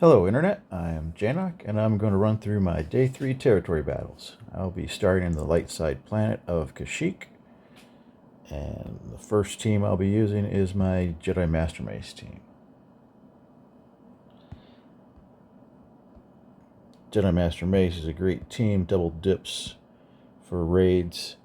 Hello Internet, I am Janok and I'm going to run through my Day 3 territory battles. I'll be starting in the light side planet of Kashyyyk, and the first team I'll be using is my Jedi Master Mace team. Jedi Master Mace is a great team, double dips for raids,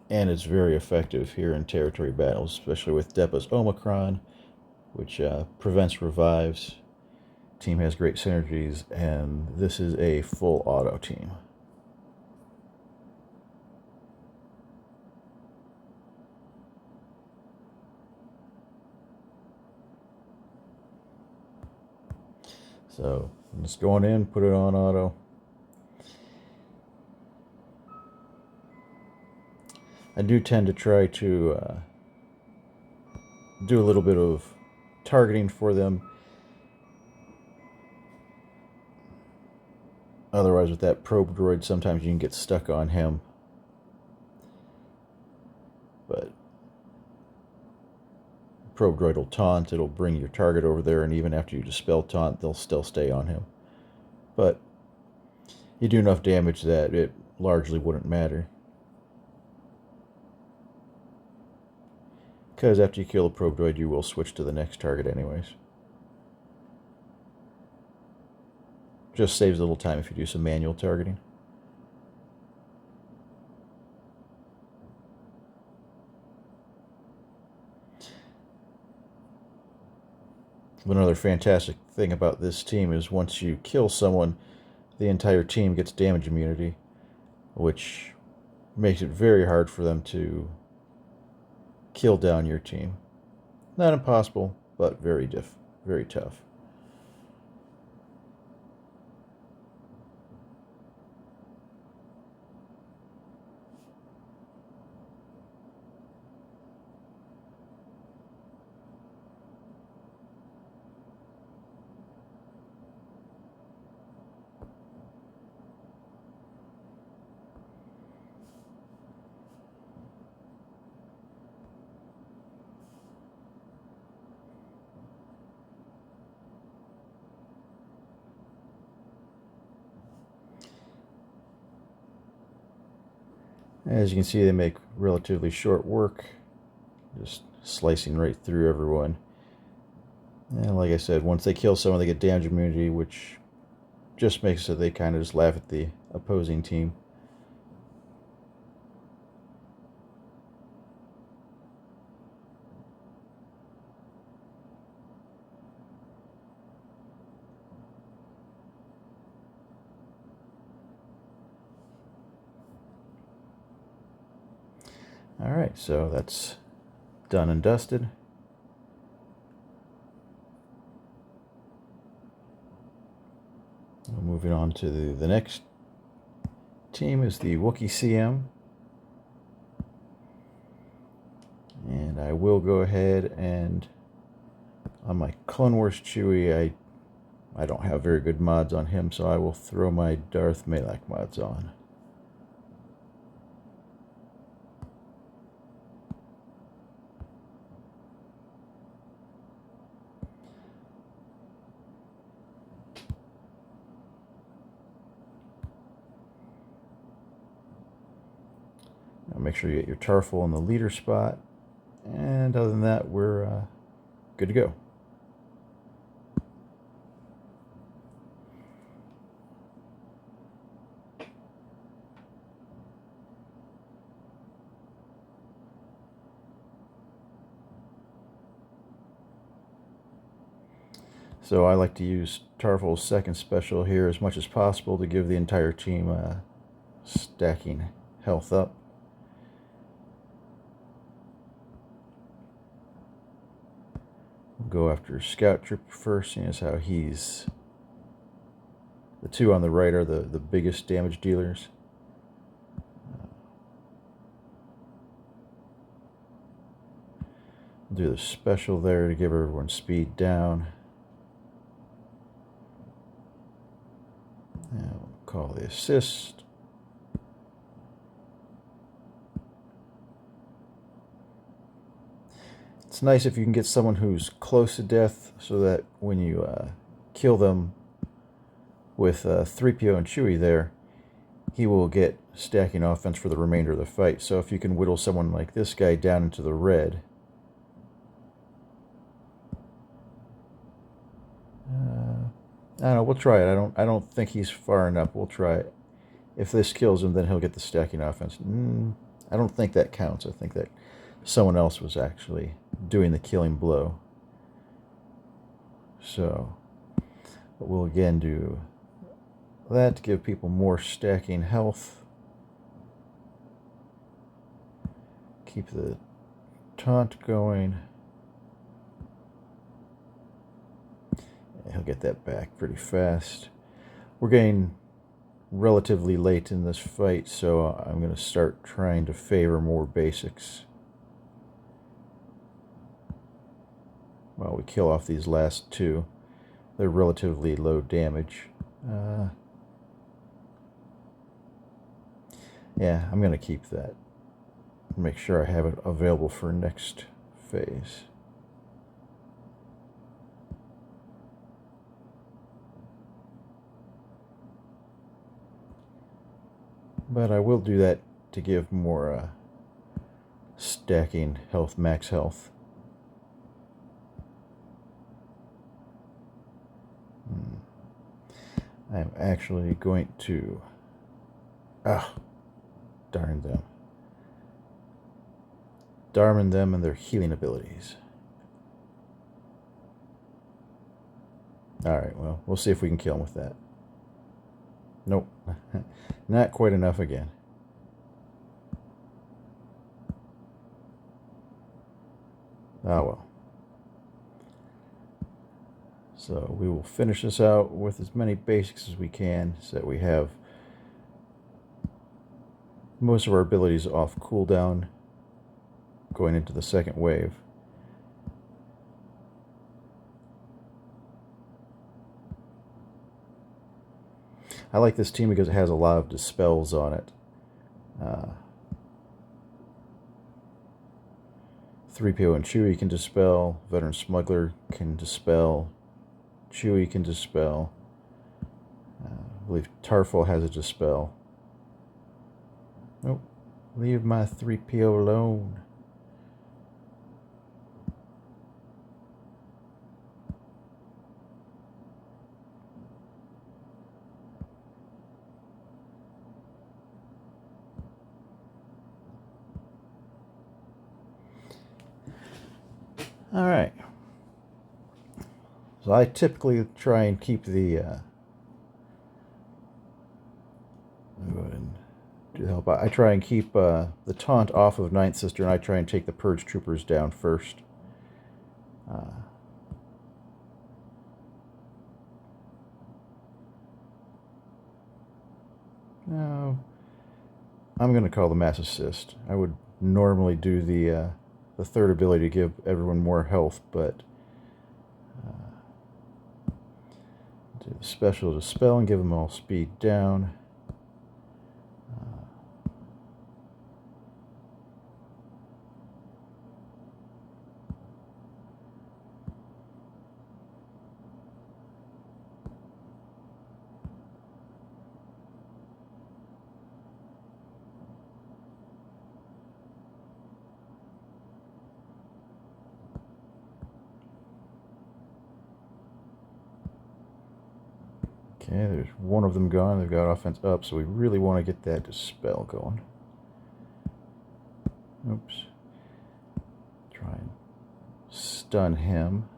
and it's very effective here in territory battles, especially with Depa's Omicron, which prevents revives. Team has great synergies, and this is a full auto team. So I'm just going in, put it on auto. I do tend to try to do a little bit of targeting for them. Otherwise, with that probe droid, sometimes you can get stuck on him. But probe droid will taunt, it'll bring your target over there, and even after you dispel taunt, they'll still stay on him. But you do enough damage that it largely wouldn't matter. Because after you kill a probe droid, you will switch to the next target anyways. Just saves a little time if you do some manual targeting. But another fantastic thing about this team is once you kill someone, the entire team gets damage immunity, which makes it very hard for them to kill down your team. Not impossible, but very tough. As you can see, they make relatively short work, just slicing right through everyone. And like I said, once they kill someone, they get damage immunity, which just makes it so they kind of just laugh at the opposing team. Alright, so that's done and dusted. Moving on to the next team is the Wookiee CM. And I will go ahead and on my Clone Wars Chewie, I don't have very good mods on him, so I will throw my Darth Malak mods on. Now make sure you get your Tarfful in the leader spot, and other than that, we're good to go. So I like to use Tarfful's second special here as much as possible to give the entire team stacking health up. We'll go after Scout Trooper first, seeing as how he's... The two on the right are the biggest damage dealers. Do the special there to give everyone speed down. Now we'll call the assist. It's nice if you can get someone who's close to death, so that when you kill them with Threepio and Chewie there, he will get stacking offense for the remainder of the fight. So if you can whittle someone like this guy down into the red, I don't know, we'll try it. I don't think he's far enough. We'll try it. If this kills him, then he'll get the stacking offense. I don't think that counts. I think that someone else was actually doing the killing blow. So, but we'll again do that to give people more stacking health. Keep the taunt going. He'll get that back pretty fast. We're getting relatively late in this fight, so I'm going to start trying to favor more basics. Well, we kill off these last two. They're relatively low damage. Yeah, I'm going to keep that. Make sure I have it available for next phase. But I will do that to give more stacking health, max health. I'm actually going to... darn them. Darn them and their healing abilities. Alright, well, we'll see if we can kill him with that. Nope. Not quite enough again. Ah, well. So we will finish this out with as many basics as we can, so that we have most of our abilities off cooldown going into the second wave. I like this team because it has a lot of dispels on it. Threepio and Chewie can dispel. Veteran Smuggler can dispel. Chewie can dispel. I believe Tarfful has a dispel. Nope. Leave my Threepio alone. All right. So I typically try and keep the go ahead and do the help. I try and keep the taunt off of Ninth Sister, and I try and take the Purge Troopers down first. No, I'm going to call the Mass Assist. I would normally do the third ability to give everyone more health, but do the special dispel and give them all speed down. Okay, there's one of them gone. They've got offense up, so we really want to get that dispel going. Oops. Try and stun him.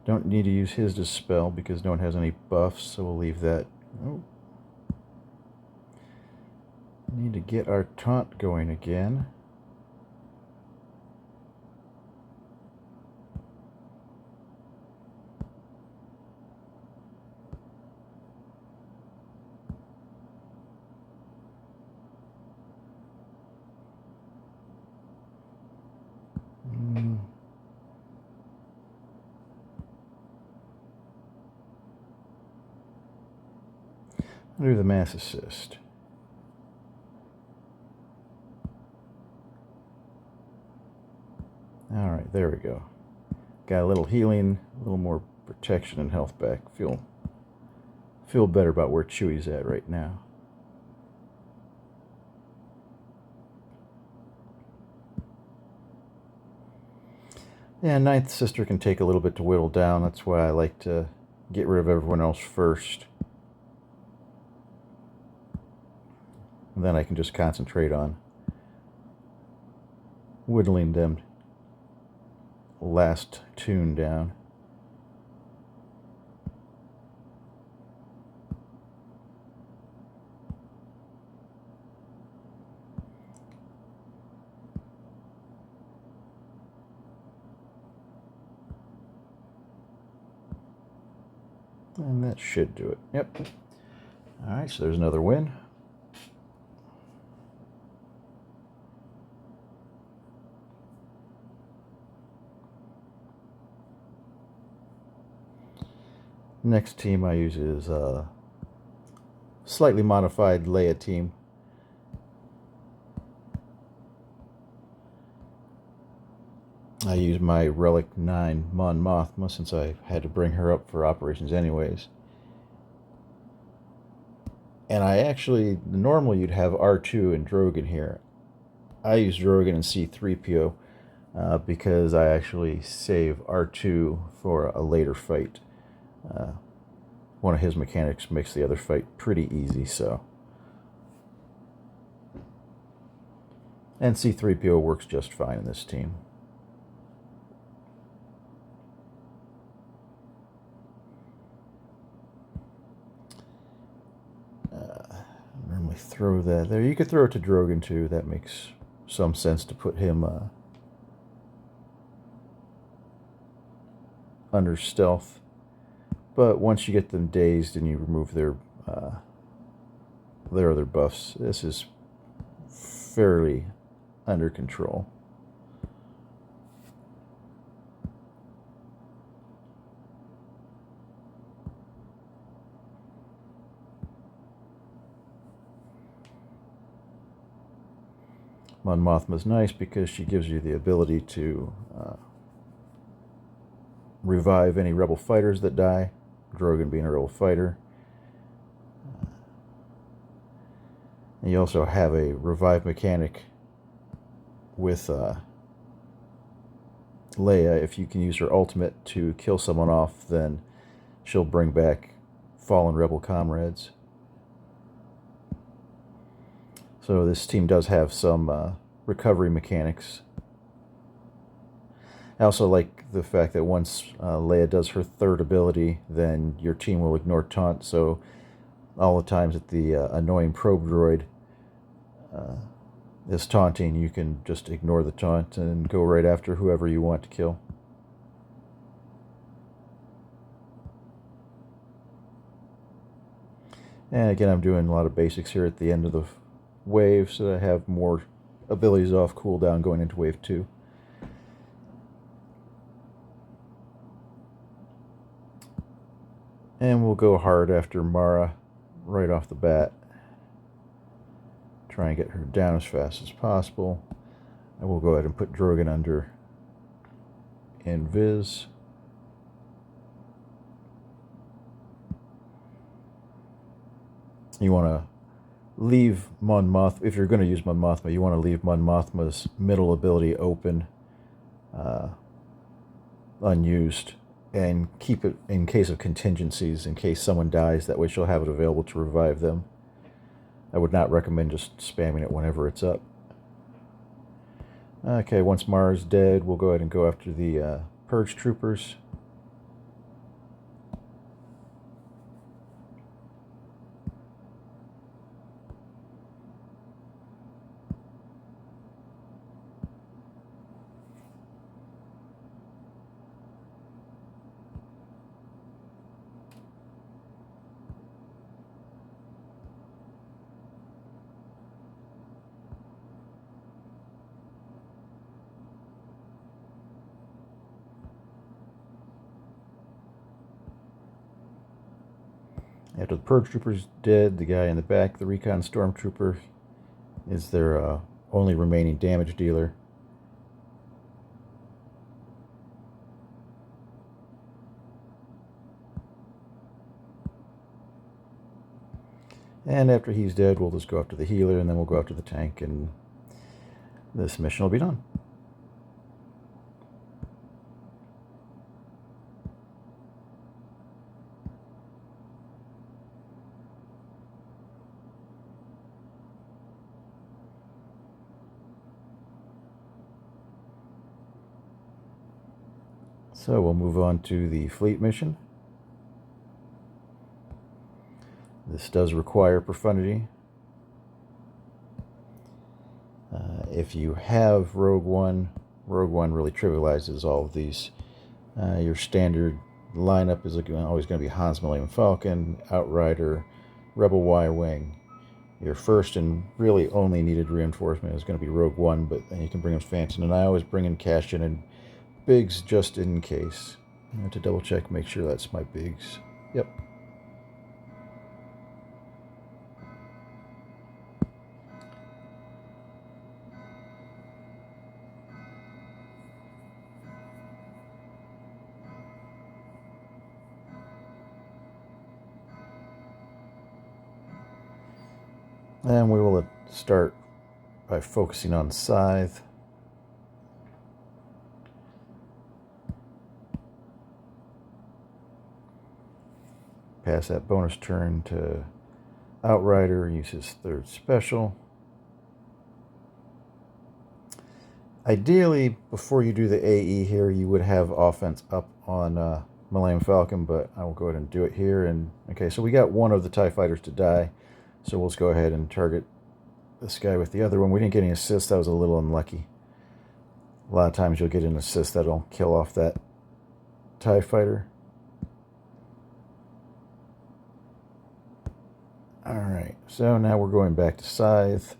Don't need to use his dispel because no one has any buffs, so we'll leave that. Oh. Need to get our taunt going again. I'll do the Mass Assist. All right. Alright, there we go. Got a little healing, a little more protection and health back. Feel better about where Chewie's at right now. Yeah, Ninth Sister can take a little bit to whittle down. That's why I like to get rid of everyone else first. And then I can just concentrate on whittling them last tune down. And that should do it. Yep. Alright, so there's another win. Next team I use is a slightly modified Leia team. I use my Relic 9 Mon Mothma since I had to bring her up for operations anyways. And I actually, normally you'd have R2 and Drogan here. I use Drogan and C-3PO because I actually save R2 for a later fight. One of his mechanics makes the other fight pretty easy, so. And C-3PO works just fine in this team. Normally throw that there. You could throw it to Drogan too. That makes some sense to put him under stealth. But once you get them dazed and you remove their other buffs, this is fairly under control. Mon Mothma's nice because she gives you the ability to revive any rebel fighters that die, Drogan being a rebel fighter. And you also have a revive mechanic with Leia. If you can use her ultimate to kill someone off, then she'll bring back fallen rebel comrades. So this team does have some recovery mechanics. I also like the fact that once Leia does her third ability, then your team will ignore taunt. So all the times that the annoying probe droid is taunting, you can just ignore the taunt and go right after whoever you want to kill. And again, I'm doing a lot of basics here at the end of the wave, so that I have more abilities off cooldown going into wave 2. And we'll go hard after Mara right off the bat. Try and get her down as fast as possible. I will go ahead and put Drogan under Invis. You want to leave Mon Mothma, if you're going to use Mon Mothma, you want to leave Mon Mothma's middle ability open, unused, and keep it in case of contingencies, in case someone dies. That way she'll have it available to revive them. I would not recommend just spamming it whenever it's up. Okay, once Mara's dead, we'll go ahead and go after the Purge Troopers. After the Purge Trooper's dead, the guy in the back, the Recon Stormtrooper, is their only remaining damage dealer. And after he's dead, we'll just go after the healer, and then we'll go after the tank, and this mission will be done. So we'll move on to the fleet mission. This does require Profundity. If you have Rogue One really trivializes all of these. Your standard lineup is always going to be HansMF Falcon, Outrider, RebelY wing. Your first and really only needed reinforcement is going to be Rogue One, but then you can bring in Phantom, and I always bring in Cassian and Biggs just in case. I have to double check, make sure that's my Biggs. Yep. And we will start by focusing on Scythe. Pass that bonus turn to Outrider, use his third special. Ideally, before you do the AE here, you would have offense up on Millennium Falcon, but I will go ahead and do it here. And okay, so we got one of the TIE fighters to die, so we'll just go ahead and target this guy with the other one. We didn't get any assists, that was a little unlucky. A lot of times you'll get an assist that'll kill off that TIE fighter. Alright, so now we're going back to Scythe.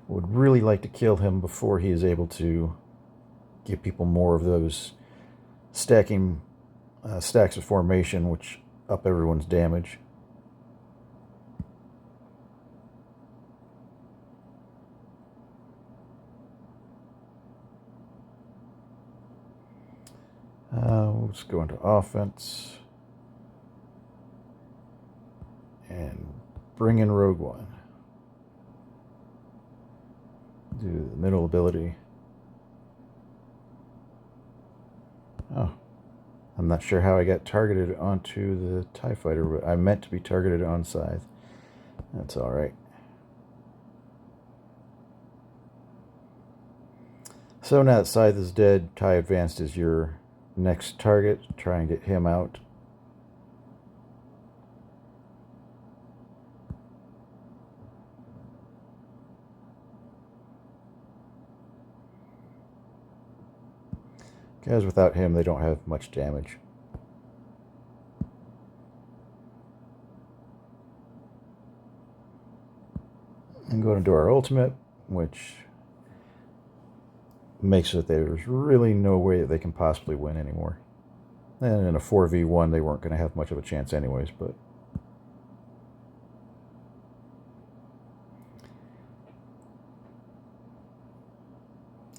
Would really like to kill him before he is able to give people more of those stacking stacks of formation, which up everyone's damage. We'll just go into offense and bring in Rogue One. Do the middle ability. Oh, I'm not sure how I got targeted onto the TIE fighter, but I meant to be targeted on Scythe. That's alright. So now that Scythe is dead, TIE Advanced is your next target. Try and get him out. Because without him, they don't have much damage. And going to do our ultimate, which makes it that there's really no way that they can possibly win anymore. And in a 4v1, they weren't going to have much of a chance anyways, but...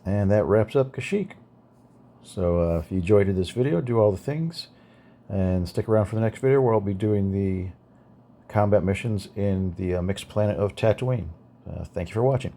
And that wraps up Kashyyyk. So if you enjoyed this video, do all the things, and stick around for the next video where I'll be doing the combat missions in the mixed planet of Tatooine. Thank you for watching.